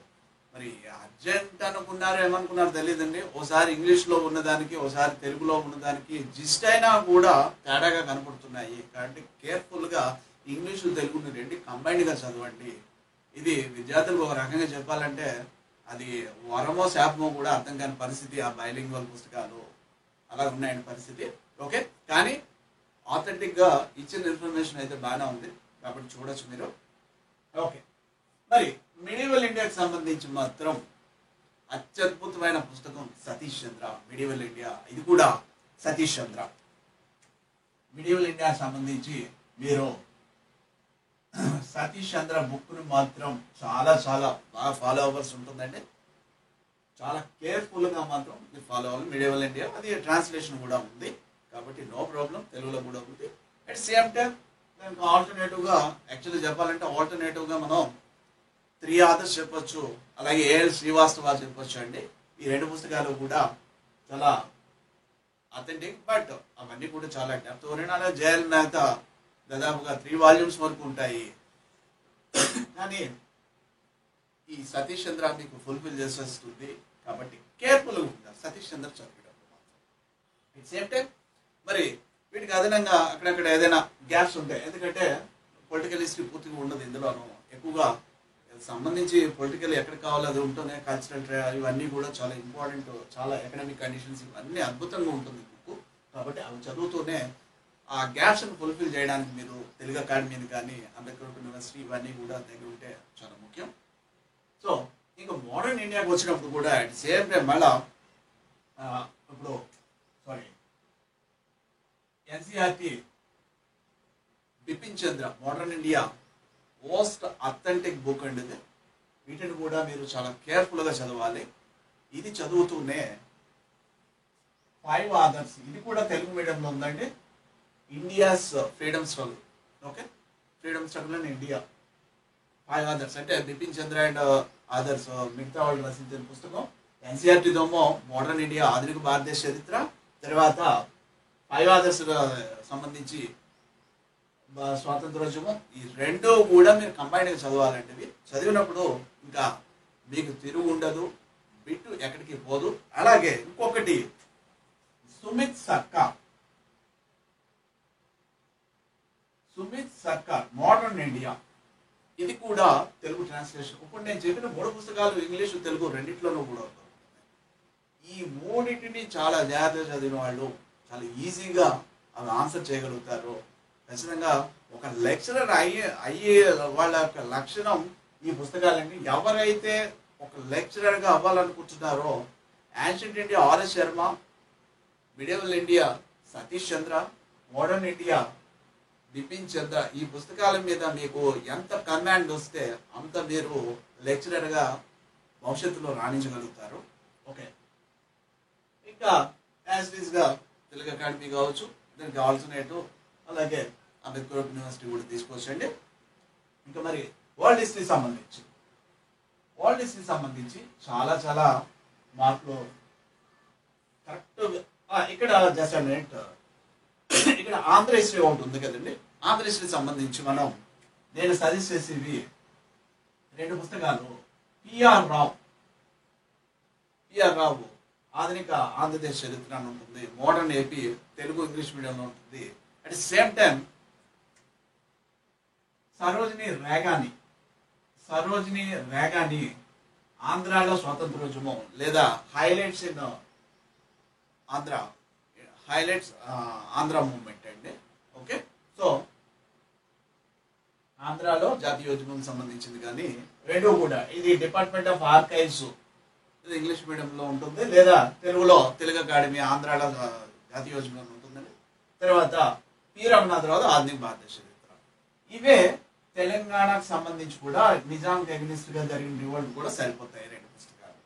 మరి అర్జెంట్ అనుకున్నారు ఏమనుకున్నారు తెలియదండి. ఓసారి ఇంగ్లీష్లో ఉన్నదానికి, ఓసారి తెలుగులో ఉన్నదానికి జిస్ట్ అయినా కూడా తేడాగా కనపడుతున్నాయి. కాబట్టి కేర్ఫుల్గా ఇంగ్లీషు తెలుగుని రెండు కంబైన్డ్గా చదవండి. ఇది విద్యార్థులకు ఒక రకంగా చెప్పాలంటే అది వరమో శాపమో కూడా అర్థం కాని పరిస్థితి. ఆ బైలింగ్వల్ పుస్తకాలు అలా ఉన్నాయని పరిస్థితి. ఓకే, కానీ ఆథెంటిక్గా ఇచ్చిన ఇన్ఫర్మేషన్ అయితే బాగానే ఉంది, కాబట్టి చూడొచ్చు మీరు. ఓకే, మరి మిడివల్ ఇండియాకి సంబంధించి మాత్రం అత్యద్భుతమైన పుస్తకం సతీష్ చంద్ర మిడివల్ ఇండియా. ఇది కూడా సతీష్ చంద్ర మిడివల్ ఇండియాకి సంబంధించి మీరు సతీష్ చంద్ర బుక్ను మాత్రం చాలా బాగా ఫాలో అవ్వాల్సి ఉంటుందండి. చాలా కేర్ఫుల్గా మాత్రం మీరు ఫాలో అవ్వాలి. మిడివల్ ఇండియా అది ట్రాన్స్లేషన్ కూడా ఉంది కాబట్టి నో ప్రాబ్లం, తెలుగులో కూడా ఉంది. అట్ సేమ్ టైం దానికి ఆల్టర్నేటివ్గా యాక్చువల్లీ చెప్పాలంటే ఆల్టర్నేటివ్గా మనం 3 ఆథర్స్ చెప్పొచ్చు, అలాగే ఏఎల్ శ్రీవాస్తవ చెప్పొచ్చు అండి. ఈ 2 పుస్తకాలు కూడా చాలా అథెంటిక్, బట్ అవన్నీ కూడా చాలా డెప్త్ ఓరియంటెడ్. అలాగే జయల్ మెహతా దాదాపుగా 3 వాల్యూమ్స్ వరకు ఉంటాయి. కానీ ఈ సతీష్ చంద్ర మీకు ఫుల్ఫిల్ చేసేస్తుంది కాబట్టి కేర్ఫుల్గా ఉంటారు సతీష్ చంద్ర చదివేటప్పుడు మాత్రం. అట్ సేమ్ టైం మరి వీటికి అదనంగా అక్కడక్కడ ఏదైనా గ్యాప్స్ ఉంటాయి, ఎందుకంటే పొలిటికల్ హిస్టరీ పూర్తిగా ఉండదు ఇందులోనూ. ఎక్కువగా సంబంధించి పొలిటికల్ ఎక్కడ కావాలో అది ఉంటుంది, కల్చరల్ ఇవన్నీ కూడా చాలా ఇంపార్టెంట్, చాలా ఎకనామిక్ కండిషన్స్ ఇవన్నీ అద్భుతంగా ఉంటుంది బుక్. కాబట్టి అవి చదువుతూనే ఆ గ్యాప్స్ని ఫుల్ఫిల్ చేయడానికి మీరు తెలుగు అకాడమీని కానీ అంబేద్కర్ యూనివర్సిటీ ఇవన్నీ కూడా దగ్గర ఉంటే చాలా ముఖ్యం. సో ఇంకా మోడర్న్ ఇండియాకి వచ్చినప్పుడు కూడా అట్ సేమ్ టైం మళ్ళా ఇప్పుడు NCERT Bipin Chandra modern India most authentic book అండి ఇది. వీటిని కూడా మీరు చాలా కేర్ఫుల్గా చదవాలి. ఇది చదువుతూనే 5 ఆథర్స్, ఇది కూడా తెలుగు మీడియంలో ఉందండి. India's freedom struggle, okay, freedom struggle in India 5 authors అంటే బిపిన్ చంద్ర అండ్ ఆథర్స్ మిగతా వాళ్ళు రచించిన పుస్తకం. ఎన్సీఆర్టీదేమో మోడర్న్ ఇండియా ఆధునిక భారతదేశ చరిత్ర, తర్వాత 5 ఆథర్స్ సంబంధించి స్వాతంత్రోద్యమం. ఈ 2 కూడా మీరు కంబైన్డ్గా చదవాలంటే చదివినప్పుడు ఇంకా మీకు తిరుగు ఉండదు, బిట్టు ఎక్కడికి పోదు. అలాగే ఇంకొకటి సుమిత్ సర్కార్ మోడర్న్ ఇండియా, ఇది కూడా తెలుగు ట్రాన్స్లేషన్. ఇప్పుడు నేను చెప్పిన 3 పుస్తకాలు ఇంగ్లీషు తెలుగు రెండిట్లోనూ కూడా ఉంటాయి. ఈ 3టిని చాలా జాగ్రత్తగా చదివిన వాళ్ళు చాలా ఈజీగా అవి ఆన్సర్ చేయగలుగుతారు. ఖచ్చితంగా ఒక లెక్చరర్ అయ్యే వాళ్ళ యొక్క లక్షణం ఈ పుస్తకాలన్నీ. ఎవరైతే ఒక లెక్చరర్గా అవ్వాలనుకుంటున్నారో ancient India RS Sharma, medieval India Satish Chandra, modern India Bipin Chandra, ఈ పుస్తకాల మీద మీకు ఎంత కమాండ్ వస్తే అంత మీరు లెక్చరర్గా భవిష్యత్తులో రాణించగలుగుతారు. ఓకే, ఇంకా యాజ్ గా తెలుగు అకాడమీ కావచ్చు, దానికి ఆల్టర్నేటివ్ అలాగే అంబేద్కర్ యూనివర్సిటీ కూడా తీసుకోవచ్చండి. ఇంకా మరి వరల్డ్ హిస్టరీ సంబంధించి చాలా చాలా మార్కులు కరెక్ట్. ఇక్కడ జస్ట్ మినిట్, ఇక్కడ ఆంధ్ర హిస్టరీ ఒకటి ఉంది కదండి. ఆంధ్ర హిస్టరీ సంబంధించి నేను సజెస్ట్ చేసేవి 2 పుస్తకాలు. పిఆర్ రావు ఆధునిక ఆంధ్రదేశ్ చరిత్ర అని ఉంటుంది, మోడర్న్ ఏపీ తెలుగు ఇంగ్లీష్ మీడియంలో ఉంటుంది. అట్ సేమ్ టైం సరోజిని రేగాని ఆంధ్రాలో స్వాతంత్రోద్యమం లేదా హైలైట్స్ ఆంధ్ర మూవ్మెంట్ అండి. ఓకే, సో ఆంధ్రాలో జాతీయోద్యమం సంబంధించింది. కానీ 2 కూడా ఇది డిపార్ట్మెంట్ ఆఫ్ ఆర్కైవ్స్ ఇంగ్లీష్ మీడియంలో ఉంటుంది, లేదా తెలుగులో తెలుగు అకాడమీ ఆంధ్రాలో జాతీయోద్యమం ఉంటుందండి. తర్వాత పి రఘునాథరావు ఆధునిక భారతదేశ చరిత్ర. ఇవే తెలంగాణకు సంబంధించి కూడా నిజాంకి అగెనిస్ట్ గా జరిగిన రివోల్ట్ కూడా సరిపోతాయి 2 పుస్తకాలు.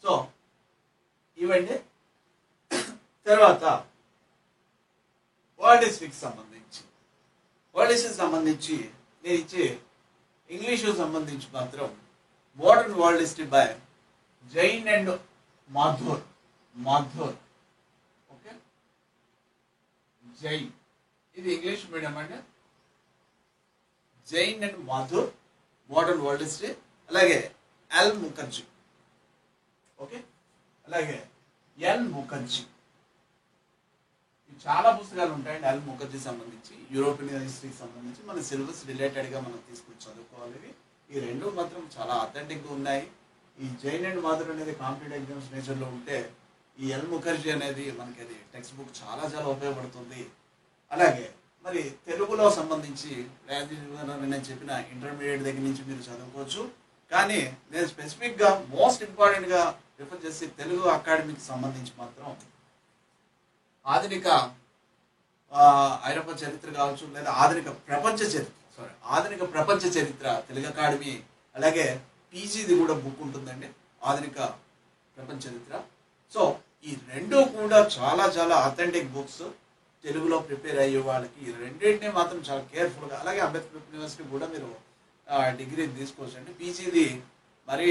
సో ఇవండి. తర్వాత వరల్డ్ హిస్టరీకి సంబంధించి నేను ఇచ్చే ఇంగ్లీషు సంబంధించి మాత్రం modern world history by Jain and Mathur. Okay, Jain ఇది ఇంగ్లీష్ మీడియం అండి. Jain and Mathur modern world history. అలాగే ఎల్ ముఖర్జీ, ఓకే, అలాగే ఎల్ ముఖర్జీ. చాలా పుస్తకాలు ఉంటాయండి ఎల్ ముఖర్జీ సంబంధించి, యూరోపియన్ హిస్టరీకి సంబంధించి మన సిలబస్ రిలేటెడ్గా మనం తీసుకుని చదువుకోవాలి. ఈ 2 మాత్రం చాలా అథెంటిక్గా ఉన్నాయి. ఈ జైన్ అండ్ మాథూర్ అనేది కాంపిటేటివ్ ఎగ్జామ్స్ నేచర్లో ఉంటే, ఈ ఎల్ ముఖర్జీ అనేది మనకి అది టెక్స్ట్ బుక్ చాలా చాలా ఉపయోగపడుతుంది. అలాగే మరి తెలుగులో సంబంధించి నేను చెప్పిన ఇంటర్మీడియట్ దగ్గర నుంచి మీరు చదువుకోవచ్చు. కానీ నేను స్పెసిఫిక్గా మోస్ట్ ఇంపార్టెంట్గా రిఫర్ చేసి తెలుగు అకాడమీకి సంబంధించి మాత్రం ఆధునిక ఐరోపా చరిత్ర కావచ్చు, లేదా ఆధునిక ప్రపంచ చరిత్ర తెలుగు అకాడమీ. అలాగే పీజీది కూడా బుక్ ఉంటుందండి, ఆధునిక ప్రపంచ చరిత్ర. సో ఈ రెండు కూడా చాలా చాలా అథెంటిక్ బుక్స్. తెలుగులో ప్రిపేర్ అయ్యే వాళ్ళకి ఈ రెండింటినీ మాత్రం చాలా కేర్ఫుల్గా, అలాగే అంబేద్కర్ యూనివర్సిటీ కూడా మీరు డిగ్రీ తీసుకోవచ్చు అండి. పీజీది మరి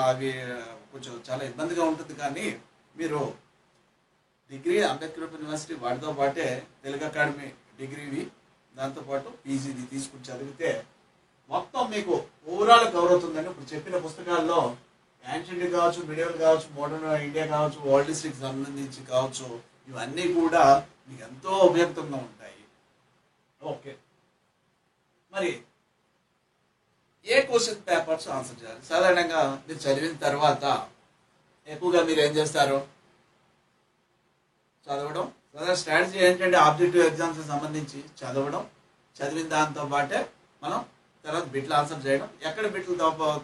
అవి కొంచెం చాలా ఇబ్బందిగా ఉంటుంది, కానీ మీరు డిగ్రీ అంబేద్కర్ యూనివర్సిటీ వాటితో పాటే తెలుగు అకాడమీ డిగ్రీవి దాంతోపాటు పీజీది తీసుకుని చదివితే మొత్తం మీకు ఓవరాల్ కవర్ అవుతుందని. ఇప్పుడు చెప్పిన పుస్తకాల్లో యాన్షియంట్ కావచ్చు, మిడివల్ కావచ్చు, మోడర్న్ ఇండియా కావచ్చు, వరల్డ్ హిస్టరీకి సంబంధించి కావచ్చు, ఇవన్నీ కూడా మీకు ఎంతో ఉపయుక్తంగా ఉంటాయి. ఓకే, మరి ఏ క్వశ్చన్ పేపర్స్ ఆన్సర్ చేయాలి? సాధారణంగా మీరు చదివిన తర్వాత ఎక్కువగా మీరు ఏం చేస్తారు? చదవడం. సాధారణ స్ట్రాటజీ ఏంటంటే ఆబ్జెక్టివ్ ఎగ్జామ్స్ సంబంధించి చదవడం, చదివిన దాంతో పాటే మనం తర్వాత బిట్లు ఆన్సర్ చేయడం. ఎక్కడ బిట్లు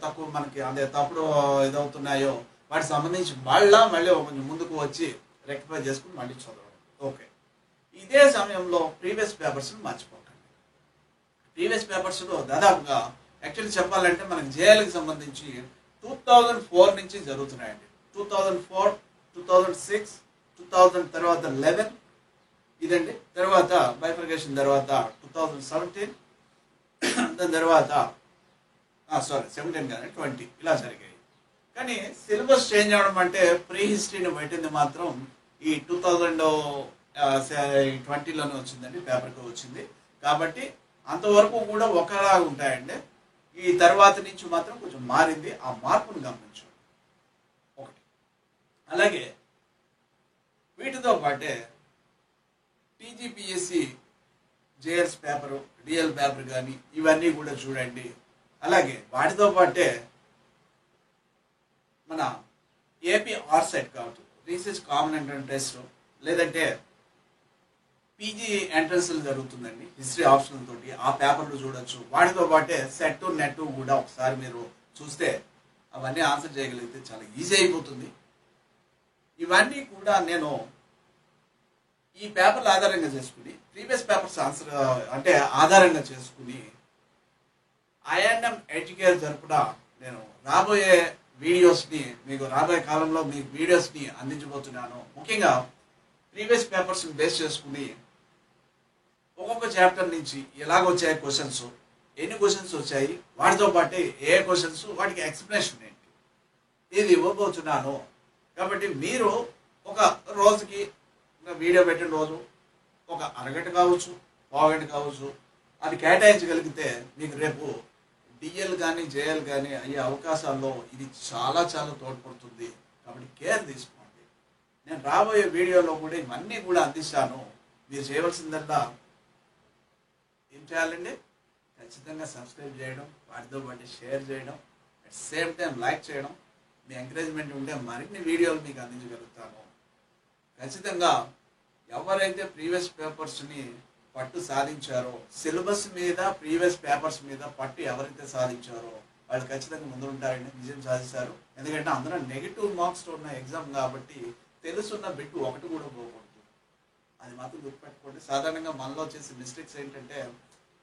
తక్కువ మనకి అంటే తప్పుడు ఇదవుతున్నాయో వాటికి సంబంధించి మళ్ళీ కొంచెం ముందుకు వచ్చి రెక్టిఫై చేసుకుని మళ్ళీ చదవడం. ఓకే, ఇదే సమయంలో ప్రీవియస్ పేపర్స్ని మర్చిపోకండి. ప్రీవియస్ పేపర్స్లో దాదాపుగా యాక్చువల్లీ చెప్పాలంటే మనకి జేఎల్కి సంబంధించి 2004 నుంచి జరుగుతున్నాయండి. 2004, 2006, 2000 తర్వాత 11 ఇదండి. తర్వాత బైఫర్కేషన్ తర్వాత 2017, దాని తర్వాత 17 కానీ 20 ఇలా జరిగాయి. కానీ సిలబస్ చేంజ్ అవడం అంటే ప్రీ హిస్టరీని పెట్టింది మాత్రం ఈ 2020లోనే వచ్చిందండి, పేపర్కి వచ్చింది. కాబట్టి అంతవరకు కూడా ఒకలా ఉంటాయండి. ఈ తర్వాత నుంచి మాత్రం కొంచెం మారింది. ఆ మార్పును గమనించండి. ఒకటి, అలాగే వీటితో పాటే TGPSC JLs paper, DL paper కానీ ఇవన్నీ కూడా చూడండి. అలాగే వాటితో పాటే మన ఏపీ ఆర్సెట్ కావచ్చు, రీసెర్చ్ కామన్ ఎంట్రన్స్ టెస్ట్, లేదంటే పీజీ ఎంట్రన్స్లు జరుగుతుందండి హిస్టరీ ఆప్షనల్ తోటి, ఆ పేపర్లు చూడొచ్చు. వాటితో పాటే సెట్ నెట్ కూడా ఒకసారి మీరు చూస్తే అవన్నీ ఆన్సర్ చేయగలిగితే చాలా ఈజీ అయిపోతుంది. ఇవన్నీ కూడా నేను ఈ పేపర్లు ఆధారంగా చేసుకుని ప్రీవియస్ పేపర్స్ ఆన్సర్ అంటే ఆధారంగా చేసుకుని ఐఎన్ఎం ఎడ్యుకేర్ తరపున నేను రాబోయే వీడియోస్ని మీకు రాబోయే కాలంలో మీకు వీడియోస్ని అందించబోతున్నాను. ముఖ్యంగా ప్రీవియస్ పేపర్స్ని బేస్ చేసుకుని ఒక్కొక్క చాప్టర్ నుంచి ఎలాగొచ్చాయి క్వశ్చన్స్, ఎన్ని క్వశ్చన్స్ వచ్చాయి, వాటితో పాటు ఏ క్వశ్చన్స్, వాటికి ఎక్స్ప్లెనేషన్ ఏంటి, ఇది ఇవ్వబోతున్నాను. కాబట్టి మీరు ఒక రోజుకి వీడియో పెట్టిన రోజు ఒక అరగంట కావచ్చు, పావుగంట కావచ్చు, అది కేటాయించగలిగితే మీకు రేపు డిఎల్ కానీ జేఎల్ కానీ అయ్యే అవకాశాల్లో ఇది చాలా చాలా తోడ్పడుతుంది. కాబట్టి కేర్ తీసుకోండి. నేను రాబోయే వీడియోలో కూడా ఇవన్నీ కూడా అందిస్తాను. మీరు చేయవలసిందల్లా ఏం చేయాలండి? ఖచ్చితంగా సబ్స్క్రైబ్ చేయడం, వాటితో పాటు షేర్ చేయడం, అట్ సేమ్ టైం లైక్ చేయడం. మీ ఎంకరేజ్మెంట్ ఉంటే మరిన్ని వీడియోలు మీకు అందించగలుగుతాను. ఖచ్చితంగా ఎవరైతే ప్రీవియస్ పేపర్స్ని పట్టు సాధించారో, సిలబస్ మీద ప్రీవియస్ పేపర్స్ మీద పట్టు ఎవరైతే సాధించారో వాళ్ళు ఖచ్చితంగా ముందు ఉంటారని విజయం సాధిస్తారు. ఎందుకంటే అందరూ నెగిటివ్ మార్క్స్ ఉన్న ఎగ్జామ్ కాబట్టి తెలుసున్న బిట్టు ఒకటి కూడా పోకూడదు. అది మాత్రం గుర్తుపెట్టుకోండి. సాధారణంగా మనలో చేసే మిస్టేక్స్ ఏంటంటే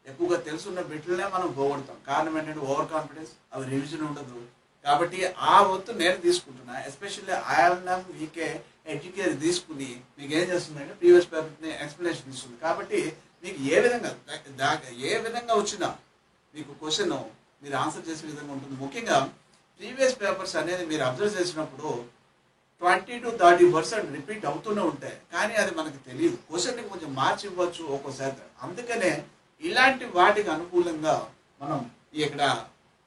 ఎక్కువగా తెలుసున్న బిట్లనే మనం పోగొడతాం. కారణం ఏంటంటే ఓవర్ కాన్ఫిడెన్స్, అవి రివిజన్ ఉండదు. కాబట్టి ఆ వంతు నేను తీసుకుంటున్నా. ఎస్పెషల్లీ ఐఎన్ఎం వీకే ఎడ్యుకేట్ తీసుకుని మీకు ఏం చేస్తుందంటే ప్రీవియస్ పేపర్ని ఎక్స్ప్లెనేషన్ ఇస్తుంది. కాబట్టి మీకు ఏ విధంగా వచ్చినా మీకు క్వశ్చన్ మీరు ఆన్సర్ చేసే విధంగా ఉంటుంది. ముఖ్యంగా ప్రీవియస్ పేపర్స్ అనేది మీరు అబ్జర్వ్ చేసినప్పుడు 20 to 30% రిపీట్ అవుతూనే ఉంటాయి. కానీ అది మనకు తెలియదు. క్వశ్చన్ని కొంచెం మార్చి ఇవ్వచ్చు ఒక్కోసారి. అందుకనే ఇలాంటి వాటికి అనుకూలంగా మనం ఇక్కడ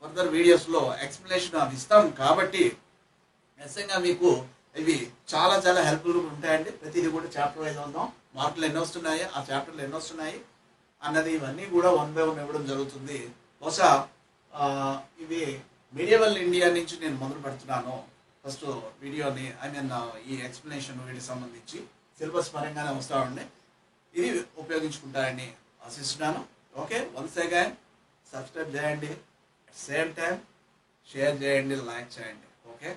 ఫర్దర్ వీడియోస్లో ఎక్స్ప్లెనేషన్ అవి ఇస్తాం. కాబట్టి నిజంగా మీకు ఇవి చాలా చాలా హెల్ప్ఫుల్గా ఉంటాయండి. ప్రతిదీ కూడా చాప్టర్ వైజ్ ఉందాం, మార్కులు ఎన్ని వస్తున్నాయి, ఆ చాప్టర్లు ఎన్ని వస్తున్నాయి అన్నది ఇవన్నీ కూడా 1 by 1 ఇవ్వడం జరుగుతుంది. బహుశా ఇవి మీడియవల్ ఇండియా నుంచి నేను మొదలు పెడుతున్నాను ఫస్ట్ వీడియోని. ఈ ఎక్స్ప్లెనేషన్ వీటికి సంబంధించి సిలబస్ పరంగానే వస్తూ ఉండే ఇది ఉపయోగించుకుంటారని ఆశిస్తున్నాను. ఓకే, వన్స్ అగైన్ సబ్స్క్రైబ్ చేయండి, సేమ్ టైం షేర్ చేయండి, లైక్ చేయండి. ఓకే.